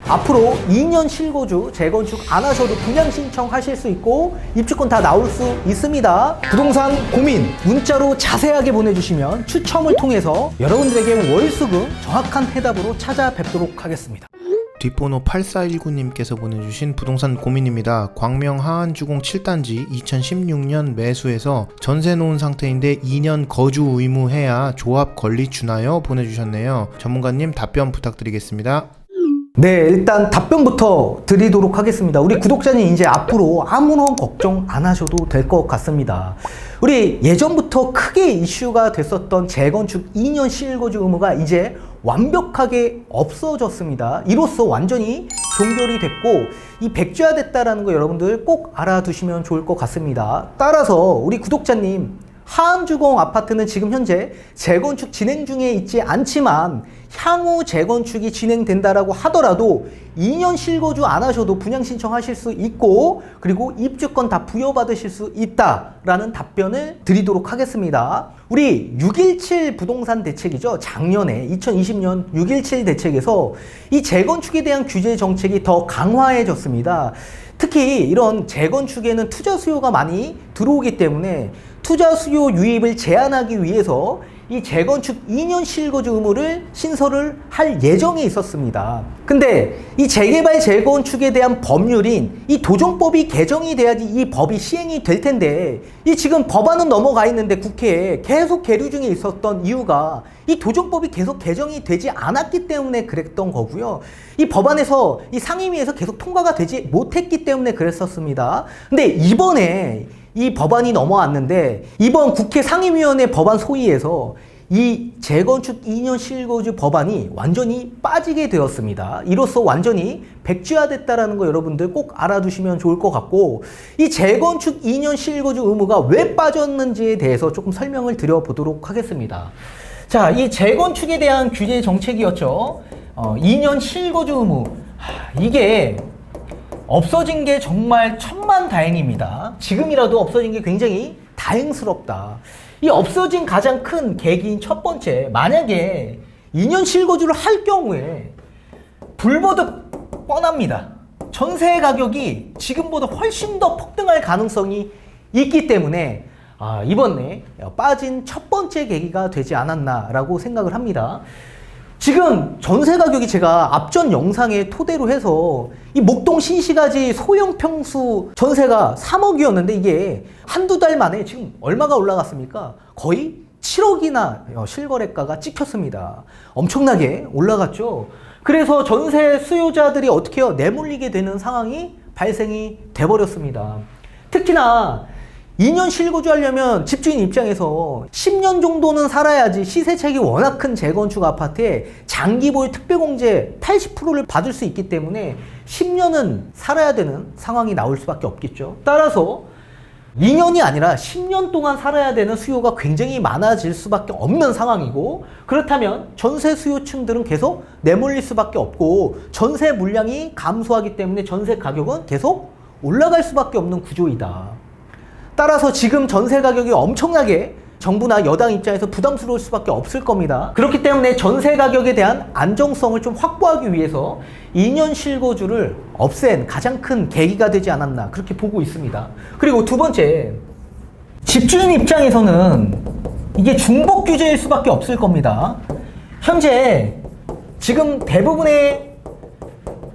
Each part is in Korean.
앞으로 2년 실거주 재건축 안 하셔도 분양 신청하실 수 있고 입주권 다 나올 수 있습니다. 부동산 고민 문자로 자세하게 보내주시면 추첨을 통해서 여러분들에게 월수금 정확한 해답으로 찾아뵙도록 하겠습니다. 뒷번호 8419님께서 보내주신 부동산 고민입니다. 광명 하안주공 7단지 2016년 매수해서 전세 놓은 상태인데 2년 거주 의무해야 조합 권리 주나요? 보내주셨네요. 전문가님 답변 부탁드리겠습니다. 네, 일단 답변부터 드리도록 하겠습니다. 우리 구독자님 이제 앞으로 아무런 걱정 안 하셔도 될 것 같습니다. 우리 예전부터 크게 이슈가 됐었던 재건축 2년 실거주 의무가 이제 완벽하게 없어졌습니다. 이로써 완전히 종결이 됐고 이 백지화됐다라는 거 여러분들 꼭 알아두시면 좋을 것 같습니다. 따라서 우리 구독자님 하안주공 아파트는 지금 현재 재건축 진행 중에 있지 않지만 향후 재건축이 진행된다라고 하더라도 2년 실거주 안 하셔도 분양 신청하실 수 있고 그리고 입주권 다 부여받으실 수 있다라는 답변을 드리도록 하겠습니다. 우리 6.17 부동산 대책이죠. 작년에 2020년 6.17 대책에서 이 재건축에 대한 규제 정책이 더 강화해졌습니다. 특히 이런 재건축에는 투자 수요가 많이 들어오기 때문에 투자 수요 유입을 제한하기 위해서 이 재건축 2년 실거주 의무를 신설을 할 예정에 있었습니다. 근데 이 재개발 재건축에 대한 법률인 이 도정법이 개정이 돼야지 이 법이 시행이 될 텐데 이 지금 법안은 넘어가 있는데 국회에 계속 계류 중에 있었던 이유가 이 도정법이 계속 개정이 되지 않았기 때문에 그랬던 거고요. 이 법안에서 이 상임위에서 계속 통과가 되지 못했기 때문에 그랬었습니다. 근데 이번에 이 법안이 넘어왔는데 이번 국회 상임위원회 법안 소위에서 이 재건축 2년 실거주 법안이 완전히 빠지게 되었습니다. 이로써 완전히 백지화됐다라는 거 여러분들 꼭 알아두시면 좋을 것 같고 이 재건축 2년 실거주 의무가 왜 빠졌는지에 대해서 조금 설명을 드려보도록 하겠습니다. 자, 이 재건축에 대한 규제 정책이었죠. 2년 실거주 의무. 이게 없어진 게 정말 천만다행입니다. 지금이라도 없어진 게 굉장히 다행스럽다. 이 없어진 가장 큰 계기인 첫 번째, 만약에 2년 실거주를 할 경우에 불보듯 뻔합니다. 전세 가격이 지금보다 훨씬 더 폭등할 가능성이 있기 때문에 이번에 빠진 첫 번째 계기가 되지 않았나라고 생각을 합니다. 지금 전세 가격이 제가 앞전 영상에 토대로 해서 이 목동 신시가지 소형 평수 전세가 3억이었는데 이게 한두 달 만에 지금 얼마가 올라갔습니까? 거의 7억이나 실거래가가 찍혔습니다. 엄청나게 올라갔죠. 그래서 전세 수요자들이 어떻게 해요? 내몰리게 되는 상황이 발생이 돼버렸습니다. 특히나 2년 실거주 하려면 집주인 입장에서 10년 정도는 살아야지 시세차익이 워낙 큰 재건축 아파트에 장기보유 특별공제 80%를 받을 수 있기 때문에 10년은 살아야 되는 상황이 나올 수밖에 없겠죠. 따라서 2년이 아니라 10년 동안 살아야 되는 수요가 굉장히 많아질 수밖에 없는 상황이고 그렇다면 전세 수요층들은 계속 내몰릴 수밖에 없고 전세 물량이 감소하기 때문에 전세 가격은 계속 올라갈 수밖에 없는 구조이다. 따라서 지금 전세 가격이 엄청나게 정부나 여당 입장에서 부담스러울 수밖에 없을 겁니다. 그렇기 때문에 전세 가격에 대한 안정성을 좀 확보하기 위해서 2년 실거주를 없앤 가장 큰 계기가 되지 않았나 그렇게 보고 있습니다. 그리고 두 번째, 집주인 입장에서는 이게 중복 규제일 수밖에 없을 겁니다. 현재 지금 대부분의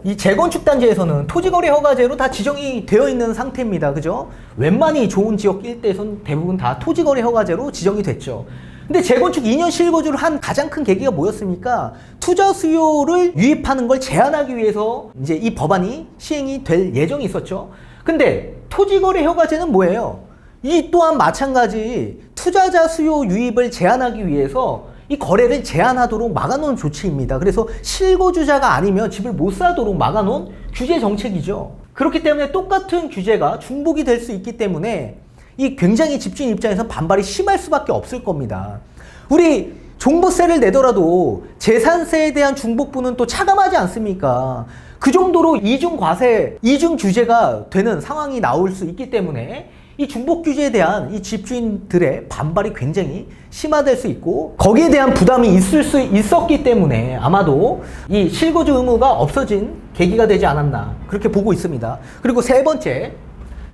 이 재건축 단지에서는 토지거래 허가제로 다 지정이 되어 있는 상태입니다. 그죠? 웬만히 좋은 지역 일대에서는 대부분 다 토지거래 허가제로 지정이 됐죠. 근데 재건축 2년 실거주를 한 가장 큰 계기가 뭐였습니까? 투자 수요를 유입하는 걸 제한하기 위해서 이제 이 법안이 시행이 될 예정이 있었죠. 근데 토지거래 허가제는 뭐예요? 이 또한 마찬가지 투자자 수요 유입을 제한하기 위해서 이 거래를 제한하도록 막아놓은 조치입니다. 그래서 실거주자가 아니면 집을 못 사도록 막아놓은 규제 정책이죠. 그렇기 때문에 똑같은 규제가 중복이 될 수 있기 때문에 이 굉장히 집주인 입장에서 반발이 심할 수밖에 없을 겁니다. 우리 종부세를 내더라도 재산세에 대한 중복분은 또 차감하지 않습니까? 그 정도로 이중 과세, 이중 규제가 되는 상황이 나올 수 있기 때문에 이 중복 규제에 대한 이 집주인들의 반발이 굉장히 심화될 수 있고 거기에 대한 부담이 있을 수 있었기 때문에 아마도 이 실거주 의무가 없어진 계기가 되지 않았나 그렇게 보고 있습니다. 그리고 세 번째,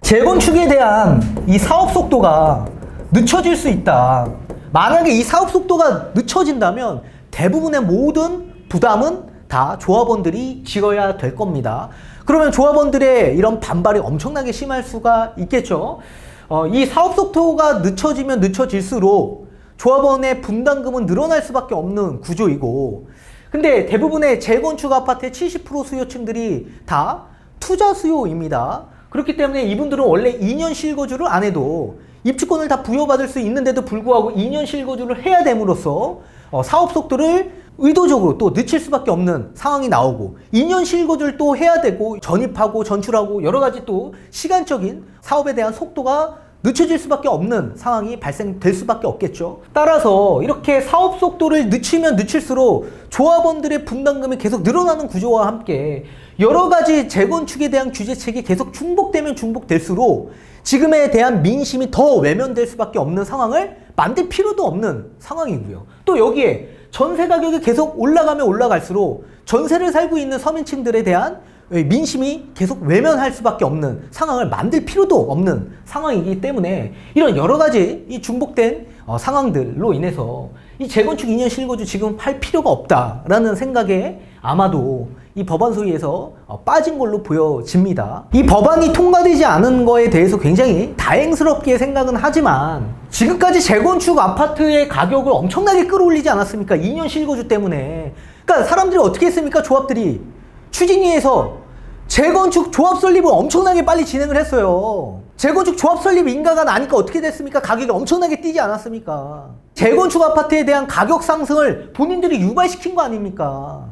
재건축에 대한 이 사업 속도가 늦춰질 수 있다. 만약에 이 사업 속도가 늦춰진다면 대부분의 모든 부담은 다 조합원들이 지어야 될 겁니다. 그러면 조합원들의 이런 반발이 엄청나게 심할 수가 있겠죠. 이 사업 속도가 늦춰지면 늦춰질수록 조합원의 분담금은 늘어날 수밖에 없는 구조이고, 근데 대부분의 재건축 아파트의 70% 수요층들이 다 투자 수요입니다. 그렇기 때문에 이분들은 원래 2년 실거주를 안 해도 입주권을 다 부여받을 수 있는데도 불구하고 2년 실거주를 해야 됨으로써 사업 속도를 의도적으로 또 늦출 수밖에 없는 상황이 나오고 2년 실거주를 또 해야 되고 전입하고 전출하고 여러 가지 또 시간적인 사업에 대한 속도가 늦춰질 수밖에 없는 상황이 발생될 수밖에 없겠죠. 따라서 이렇게 사업 속도를 늦추면 늦출수록 조합원들의 분담금이 계속 늘어나는 구조와 함께 여러 가지 재건축에 대한 규제책이 계속 중복되면 중복될수록 지금에 대한 민심이 더 외면될 수밖에 없는 상황을 만들 필요도 없는 상황이고요. 또 여기에 전세 가격이 계속 올라가면 올라갈수록 전세를 살고 있는 서민층들에 대한 민심이 계속 외면할 수밖에 없는 상황을 만들 필요도 없는 상황이기 때문에 이런 여러 가지 이 중복된 상황들로 인해서 이 재건축 2년 실거주 지금 할 필요가 없다라는 생각에 아마도 이 법안 소위에서 빠진 걸로 보여집니다. 이 법안이 통과되지 않은 거에 대해서 굉장히 다행스럽게 생각은 하지만 지금까지 재건축 아파트의 가격을 엄청나게 끌어올리지 않았습니까? 2년 실거주 때문에. 그러니까 사람들이 어떻게 했습니까? 조합들이 추진위에서 재건축 조합 설립을 엄청나게 빨리 진행을 했어요. 재건축 조합 설립 인가가 나니까 어떻게 됐습니까? 가격이 엄청나게 뛰지 않았습니까? 재건축 아파트에 대한 가격 상승을 본인들이 유발시킨 거 아닙니까?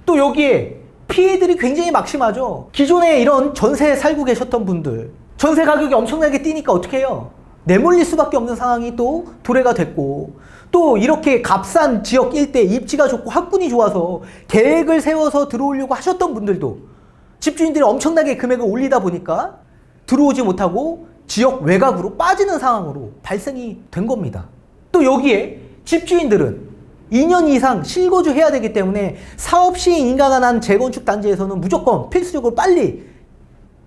또 여기에 피해들이 굉장히 막심하죠. 기존에 이런 전세에 살고 계셨던 분들, 전세 가격이 엄청나게 뛰니까 어떻게 해요? 내몰릴 수밖에 없는 상황이 또 도래가 됐고, 또 이렇게 값싼 지역 일대 입지가 좋고 학군이 좋아서 계획을 세워서 들어오려고 하셨던 분들도 집주인들이 엄청나게 금액을 올리다 보니까 들어오지 못하고 지역 외곽으로 빠지는 상황으로 발생이 된 겁니다. 또 여기에 집주인들은 2년 이상 실거주 해야 되기 때문에 사업 시행 인가가 난 재건축 단지에서는 무조건 필수적으로 빨리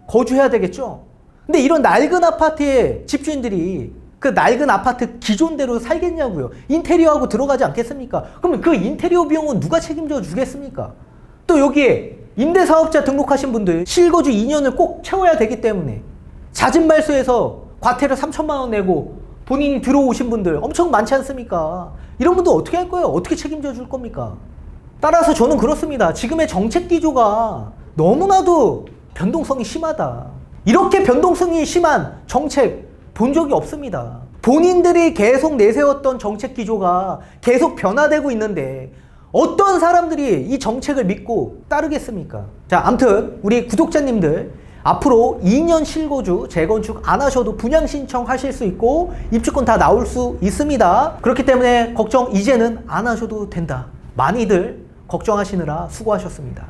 거주해야 되겠죠. 근데 이런 낡은 아파트의 집주인들이 그 낡은 아파트 기존대로 살겠냐고요. 인테리어하고 들어가지 않겠습니까? 그러면 그 인테리어 비용은 누가 책임져 주겠습니까? 또 여기에 임대사업자 등록하신 분들 실거주 2년을 꼭 채워야 되기 때문에 잦은 말소에서 과태료 3천만 원 내고 본인이 들어오신 분들 엄청 많지 않습니까? 이런 분들 어떻게 할 거예요? 어떻게 책임져 줄 겁니까? 따라서 저는 그렇습니다. 지금의 정책 기조가 너무나도 변동성이 심하다. 이렇게 변동성이 심한 정책 본 적이 없습니다. 본인들이 계속 내세웠던 정책 기조가 계속 변화되고 있는데 어떤 사람들이 이 정책을 믿고 따르겠습니까? 자, 아무튼 우리 구독자님들 앞으로 2년 실거주 재건축 안 하셔도 분양 신청하실 수 있고 입주권 다 나올 수 있습니다. 그렇기 때문에 걱정 이제는 안 하셔도 된다. 많이들 걱정하시느라 수고하셨습니다.